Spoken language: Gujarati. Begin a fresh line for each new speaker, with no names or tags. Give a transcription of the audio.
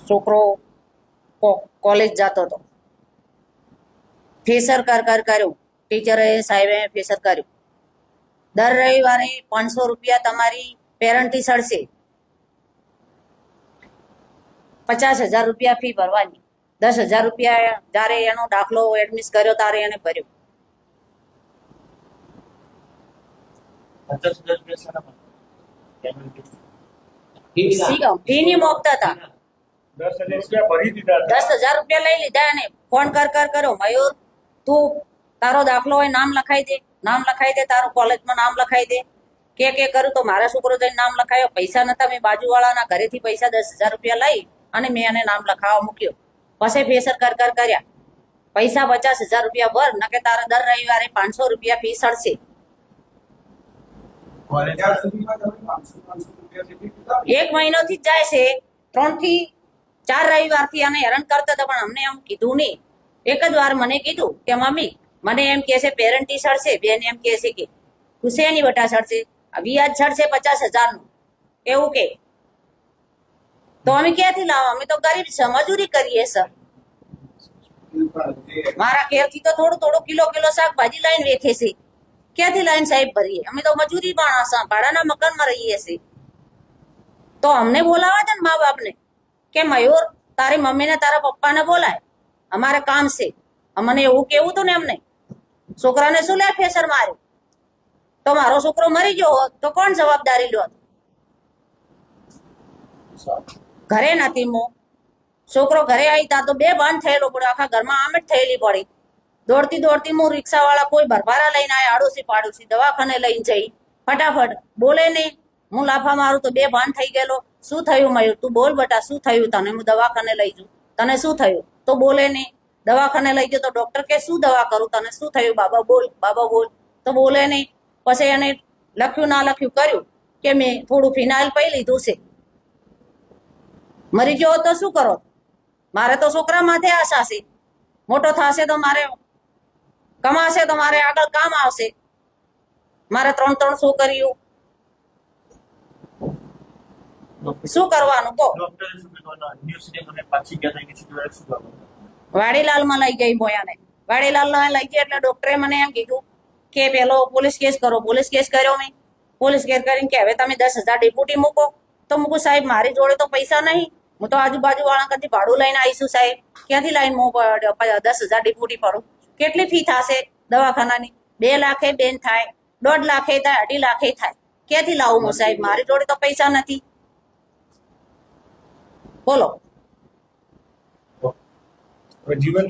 છોકરો કોલેજ જતો હતો, ફેસર કર્યું. ટીચરે સાહેબે ફેસર કર્યું. દર રવિવારે 500 રૂપિયા તમારી પેરેન્ટથી સડશે, 50,000 રૂપિયા ફી ભરવાની. 10,000 રૂપિયા જ્યારે એનો દાખલો એડમિટ કર્યો ત્યારે એને ભર્યો.
50,000
ફી ની મોકતા હતા.
10,000 ભરી દીધા.
10,000 રૂપિયા લઈ લીધા અને ફોન કર્યો, મયુર તું તારો દાખલો હોય નામ લખાઈ દે, તારો કોલેજમાં નામ લખાઈ દે. કે કર્યું તો મારા છોકરો જઈને નામ લખાયો. પૈસા નતા, મેં બાજુવાળાના ઘરેથી પૈસા 10,000 રૂપિયા લઈ અને મેં એને નામ લખાવવા મૂક્યો. પછી ફેસર કર્યા. પૈસા 50,000 રૂપિયા ભર, નકે તારા દર રવિવારે 500 રૂપિયા ફી સડશે. 1 મહિનોથી જ જાય છે. 3 થી 4 રવિવારથી આને હેરાન કરતા હતા, પણ અમને એમ કીધું નહીં. એક જ વાર મને કીધું કે મમ્મી મને એમ કે છે પેરેન્ટી સડશે. બેન એમ કે છે કે ખુશેની બટા સડશે, વ્યાજ સડશે 50,000 નું, એવું કે. તો અમે ક્યાંથી લાવો? અમે તો ગરીબ છે, મજૂરી કરીએ સર. મારા ઘેરથી તો થોડું કિલો શાકભાજી લાઈન વેચે છે. ક્યાંથી લાઈન સાહેબ ભરીએ? અમે તો મજૂરી માણસ, ભાડાના મકાનમાં રહીએ છીએ. તો અમને બોલાવા છે ને મા બાપને કે મયુર તારી મમ્મીને તારા પપ્પાને બોલાય, અમારે કામ છે. અમને એવું કેવું હતું ને એમને. છોકરાને શું લે ફેસર માર્યું? તો મારો છોકરો મરી ગયો હોત તો કોણ જવાબદારી લો? ઘરે નથી મો છોકરો ઘરે આવી તા તો બે ભાન થયેલો પડ્યો, આખા ઘરમાં આમ જ થયેલી પડી. દોડતી હું રિક્ષાવાળા કોઈ ભરભારા લઈને આવ્યા, આડોશી પાડોશી દવાખાને લઈને જઈ. ફટાફટ બોલે નહીં, હું લાફા મારું તો બે ભાન થઈ ગયેલો. શું થયું મયુર? તું બોલ બટા, શું થયું તને? હું દવાખાને લઈ જઉં. તને શું થયું? તો બોલે નહીં. દવાખાને લઈ ગયો તો ડોક્ટર કે શું દવા કરું? તને શું થયું બાબા બોલ. તો બોલે નહીં. પછી એને લખ્યું ના લખ્યું કર્યું કે મેં થોડું ફિનાઇલ પી લીધું છે. મરી ગયો તો શું કરો? મારે તો છોકરા માથે આશા છે. મોટો થશે તો મારે કમાશે તો મારે આગળ કામ આવશે. મારે 3 છોકરીઓ, શું કરવાનું કહો? વાડીલાલમાં લઈ ગઈ બોયાને. વાડીલાલમાં લઈ ગઈ એટલે ડોક્ટરે મને એમ કીધું કે પેલો પોલીસ કેસ કરો. પોલીસ કેસ કર્યો મેં. પોલીસ કેસ કરીને કે હવે તમે 10,000 ડેપ્યુટી મૂકો. તો મૂકું સાહેબ, મારી જોડે તો પૈસા નહીં. હું તો આજુબાજુ વાળા કદી ભાડું લઈને આવીશું સાહેબ. ક્યાંથી લઈને હું 10,000 ડેપ્યુટી પડું? કેટલી ફી થશે દવાખાનાની? 2 લાખે બેન થાય, 1.5 લાખે થાય, 2.5 લાખે થાય. ક્યાંથી લાવું હું સાહેબ? મારી જોડે તો પૈસા નથી. બોલો.
જીવન